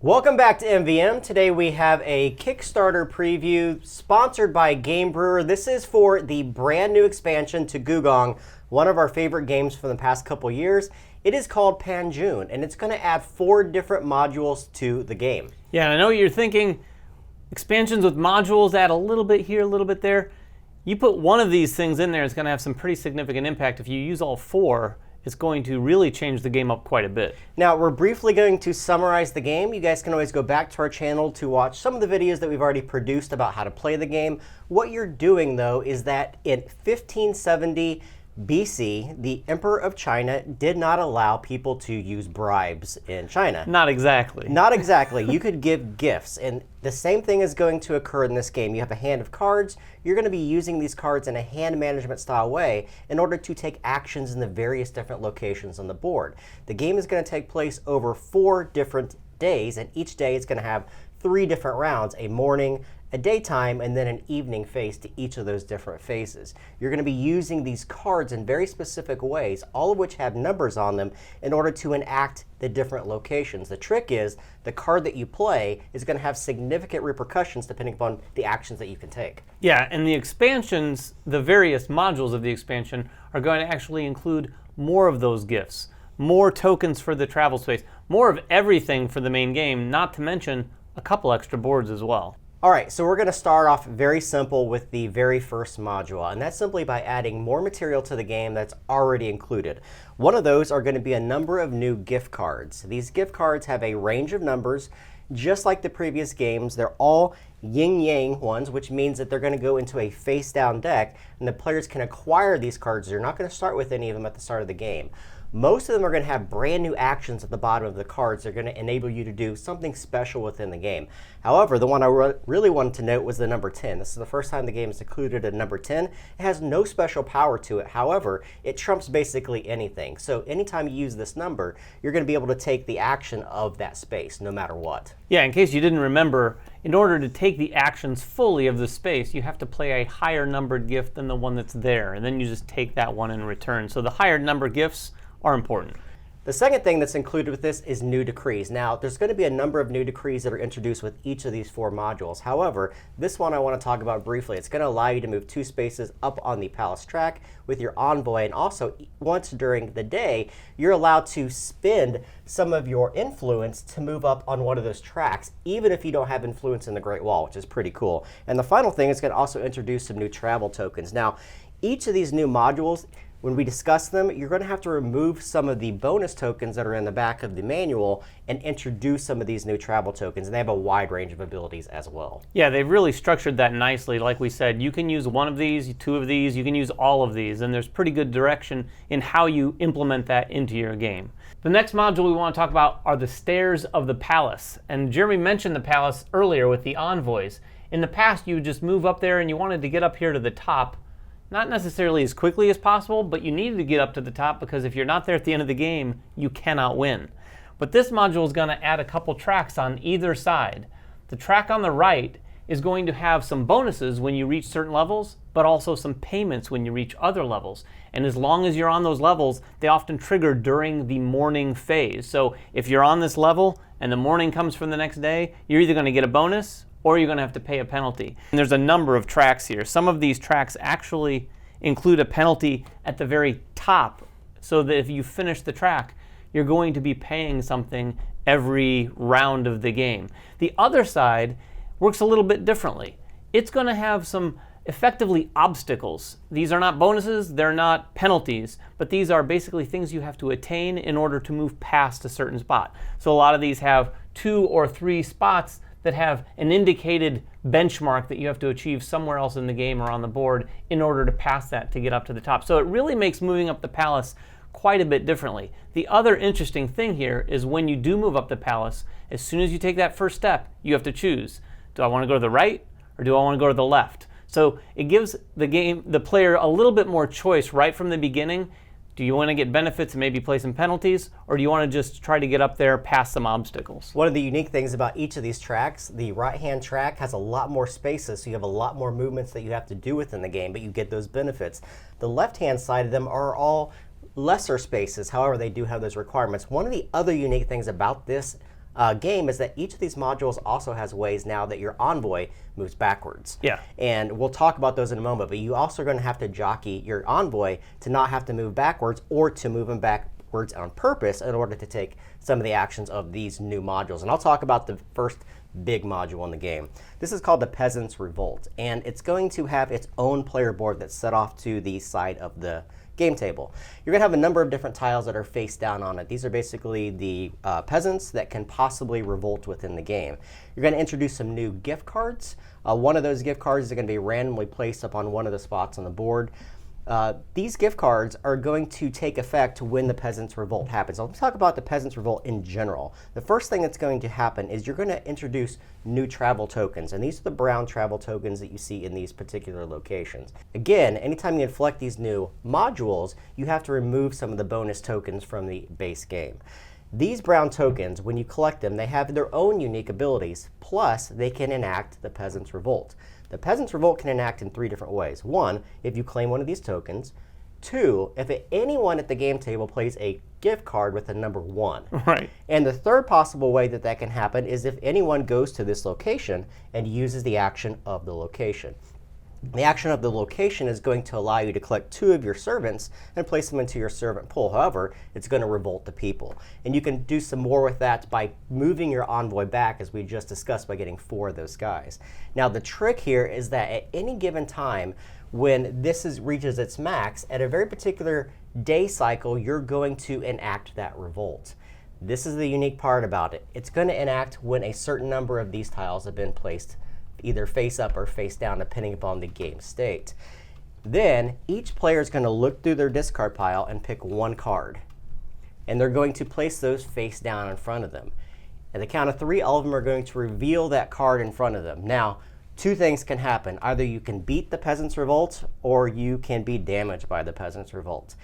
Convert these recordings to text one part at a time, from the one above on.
Welcome back to MVM. Today we have a Kickstarter preview sponsored by Brewer. This is for the brand new expansion to Gùgōng, one of our favorite games from the past couple years. It is called Pànjūn, and it's going to add 4 different modules to the game. Yeah, and I know what you're thinking. Expansions with modules add a little bit here, a little bit there. You put one of these things in there, it's going to have some pretty significant impact. If you use all 4, it's going to really change the game up quite a bit. Now, we're briefly going to summarize the game. You guys can always go back to our channel to watch some of the videos that we've already produced about how to play the game. What you're doing, though, is that in 1570 BC, the Emperor of China did not allow people to use bribes in China. Not exactly. Not exactly. You could give gifts, and the same thing is going to occur in this game. You have a hand of cards. You're going to be using these cards in a hand management style way in order to take actions in the various different locations on the board. The game is going to take place over 4 different days, and each day is going to have 3 different rounds, a morning, a daytime, and then an evening phase to each of those different phases. You're going to be using these cards in very specific ways, all of which have numbers on them, in order to enact the different locations. The trick is the card that you play is going to have significant repercussions depending upon the actions that you can take. Yeah, and the expansions, the various modules of the expansion, are going to actually include more of those gifts, more tokens for the travel space, more of everything for the main game, not to mention a couple extra boards as well. All right, so we're going to start off very simple with the very first module, and that's simply by adding more material to the game that's already included. One of those are going to be a number of new gift cards. These gift cards have a range of numbers. Just like the previous games, they're all yin-yang ones, which means that they're going to go into a face-down deck, and the players can acquire these cards. They're not going to start with any of them at the start of the game. Most of them are going to have brand new actions at the bottom of the cards. They're going to enable you to do something special within the game. However, the one I really wanted to note was the number 10. This is the first time the game has included a number 10. It has no special power to it. However, it trumps basically anything. So anytime you use this number, you're going to be able to take the action of that space, no matter what. Yeah, in case you didn't remember, in order to take the actions fully of the space, you have to play a higher numbered gift than the one that's there, and then you just take that one in return. So the higher number gifts are important. The second thing that's included with this is new decrees. Now, there's going to be a number of new decrees that are introduced with each of these 4 modules. However, this one I want to talk about briefly. It's going to allow you to move 2 spaces up on the palace track with your envoy, and also once during the day, you're allowed to spend some of your influence to move up on one of those tracks, even if you don't have influence in the Great Wall, which is pretty cool. And the final thing is going to also introduce some new travel tokens. Now, each of these new modules, when we discuss them, you're going to have to remove some of the bonus tokens that are in the back of the manual and introduce some of these new travel tokens. And they have a wide range of abilities as well. Yeah, they've really structured that nicely. Like we said, you can use 1 of these, 2 of these, you can use all of these, and there's pretty good direction in how you implement that into your game. The next module we want to talk about are the stairs of the palace. And Jeremy mentioned the palace earlier with the envoys. In the past, you would just move up there and you wanted to get up here to the top, not necessarily as quickly as possible, but you needed to get up to the top because if you're not there at the end of the game, you cannot win. But this module is going to add a couple tracks on either side. The track on the right is going to have some bonuses when you reach certain levels, but also some payments when you reach other levels. And as long as you're on those levels, they often trigger during the morning phase. So if you're on this level and the morning comes from the next day, you're either going to get a bonus or you're going to have to pay a penalty. And there's a number of tracks here. Some of these tracks actually include a penalty at the very top, so that if you finish the track, you're going to be paying something every round of the game. The other side works a little bit differently. It's going to have some effectively obstacles. These are not bonuses, they're not penalties, but these are basically things you have to attain in order to move past a certain spot. So a lot of these have 2 or 3 spots that have an indicated benchmark that you have to achieve somewhere else in the game or on the board in order to pass that to get up to the top. So it really makes moving up the palace quite a bit differently. The other interesting thing here is when you do move up the palace, as soon as you take that first step, you have to choose. Do I want to go to the right or do I want to go to the left? So it gives the player a little bit more choice right from the beginning. Do you want to get benefits and maybe play some penalties, or do you want to just try to get up there past some obstacles? One of the unique things about each of these tracks, the right-hand track has a lot more spaces, so you have a lot more movements that you have to do within the game, but you get those benefits. The left-hand side of them are all lesser spaces. However, they do have those requirements. One of the other unique things about this game is that each of these modules also has ways now that your envoy moves backwards. Yeah. And we'll talk about those in a moment, but you also are going to have to jockey your envoy to not have to move backwards or to move him backwards on purpose in order to take some of the actions of these new modules. And I'll talk about the first big module in the game. This is called the Peasants' Revolt, and it's going to have its own player board that's set off to the side of the game table. You're going to have a number of different tiles that are face down on it. These are basically the peasants that can possibly revolt within the game. You're going to introduce some new gift cards. One of those gift cards is going to be randomly placed up on one of the spots on the board. These gift cards are going to take effect when the Peasants' Revolt happens. Let's talk about the Peasants' Revolt in general. The first thing that's going to happen is you're going to introduce new travel tokens, and these are the brown travel tokens that you see in these particular locations. Again, anytime you inflect these new modules, you have to remove some of the bonus tokens from the base game. These brown tokens, when you collect them, they have their own unique abilities, plus they can enact the Peasants' Revolt. The Peasants' Revolt can enact in 3 different ways. 1, if you claim one of these tokens. 2, if anyone at the game table plays a gift card with the number 1. Right. And the third possible way that that can happen is if anyone goes to this location and uses the action of the location. The action of the location is going to allow you to collect 2 of your servants and place them into your servant pool. However, it's going to revolt the people. And you can do some more with that by moving your envoy back, as we just discussed, by getting 4 of those guys. Now, the trick here is that at any given time, when this reaches its max, at a very particular day cycle, you're going to enact that revolt. This is the unique part about it. It's going to enact when a certain number of these tiles have been placed either face up or face down, depending upon the game state. Then each player is going to look through their discard pile and pick 1 card. And they're going to place those face down in front of them. At the count of 3, all of them are going to reveal that card in front of them. Now, 2 things can happen. Either you can beat the Peasants' Revolt, or you can be damaged by the Peasants' Revolt.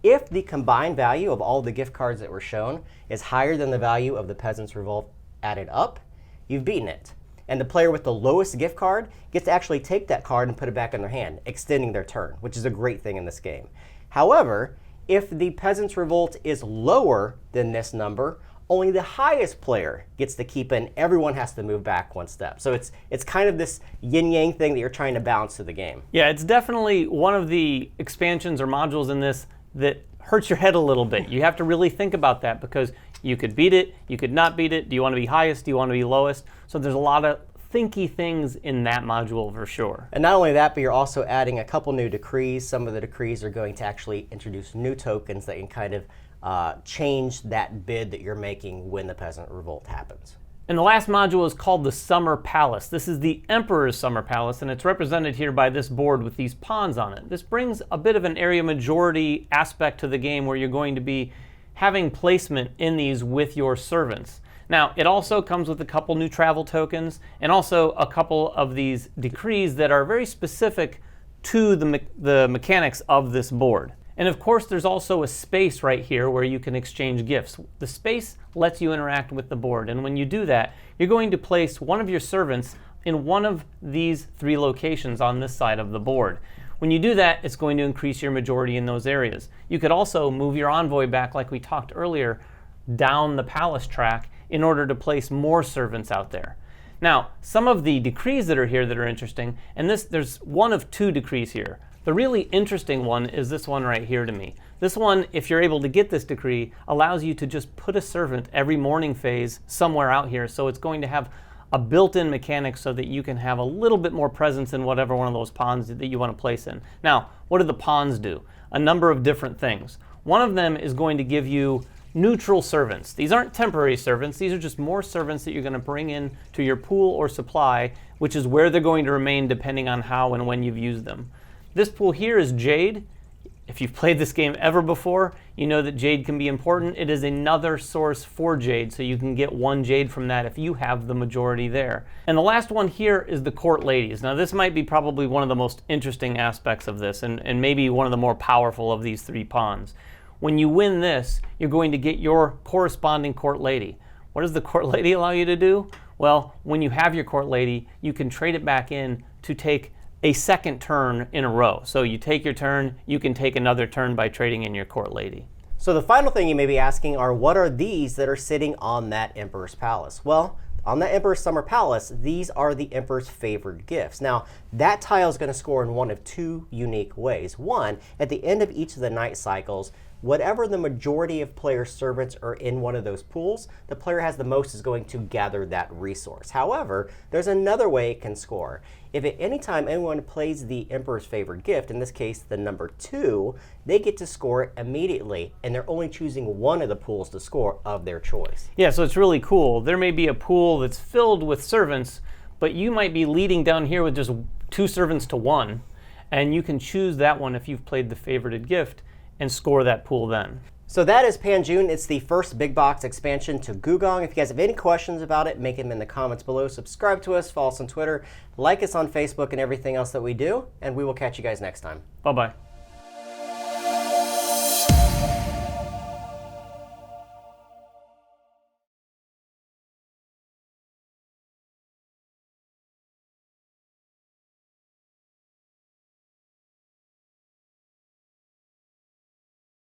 If the combined value of all the gift cards that were shown is higher than the value of the Peasants' Revolt added up, you've beaten it. And the player with the lowest gift card gets to actually take that card and put it back in their hand, extending their turn, which is a great thing in this game. However, if the Peasants' Revolt is lower than this number, only the highest player gets to keep it, and everyone has to move back 1 step. So it's kind of this yin-yang thing that you're trying to balance to the game. Yeah, it's definitely one of the expansions or modules in this that hurts your head a little bit. You have to really think about that, because you could beat it, you could not beat it. Do you want to be highest? Do you want to be lowest? So there's a lot of thinky things in that module for sure. And not only that, but you're also adding a couple new decrees. Some of the decrees are going to actually introduce new tokens that can kind of change that bid that you're making when the Peasant Revolt happens. And the last module is called the Summer Palace. This is the Emperor's Summer Palace, and it's represented here by this board with these pawns on it. This brings a bit of an area majority aspect to the game, where you're going to be having placement in these with your servants. Now, it also comes with a couple new travel tokens and also a couple of these decrees that are very specific to the mechanics of this board. And of course, there's also a space right here where you can exchange gifts. The space lets you interact with the board, and when you do that, you're going to place one of your servants in one of these 3 locations on this side of the board. When you do that, it's going to increase your majority in those areas. You could also move your envoy back, like we talked earlier, down the palace track in order to place more servants out there. Now, some of the decrees that are here that are interesting, and there's one of 2 decrees here. The really interesting one is this one right here to me. This one, if you're able to get this decree, allows you to just put a servant every morning phase somewhere out here. So it's going to have a built-in mechanic so that you can have a little bit more presence in whatever one of those pawns that you want to place in. Now, what do the pawns do? A number of different things. One of them is going to give you neutral servants. These aren't temporary servants. These are just more servants that you're going to bring in to your pool or supply, which is where they're going to remain depending on how and when you've used them. This pool here is Jade. If you've played this game ever before, you know that Jade can be important. It is another source for Jade, so you can get 1 Jade from that if you have the majority there. And the last one here is the Court Ladies. Now, this might be probably one of the most interesting aspects of this, and maybe one of the more powerful of these 3 pawns. When you win this, you're going to get your corresponding Court Lady. What does the Court Lady allow you to do? Well, when you have your Court Lady, you can trade it back in to take a second turn in a row. So you take your turn, you can take another turn by trading in your Court Lady. So the final thing you may be asking are, what are these that are sitting on that Emperor's Palace? Well, on the Emperor's Summer Palace, these are the Emperor's favored gifts. Now, that tile is going to score in one of two unique ways. One, at the end of each of the night cycles, whatever the majority of player servants are in one of those pools, the player has the most is going to gather that resource. However, there's another way it can score. If at any time anyone plays the Emperor's favorite gift, in this case the number 2, they get to score it immediately, and they're only choosing one of the pools to score of their choice. Yeah, so it's really cool. There may be a pool that's filled with servants, but you might be leading down here with just 2 servants to 1, and you can choose that one if you've played the favorited gift and score that pool then. So that is Pànjūn. It's the first big box expansion to Gùgōng. If you guys have any questions about it, make them in the comments below. Subscribe to us, follow us on Twitter, like us on Facebook and everything else that we do, and we will catch you guys next time. Bye-bye.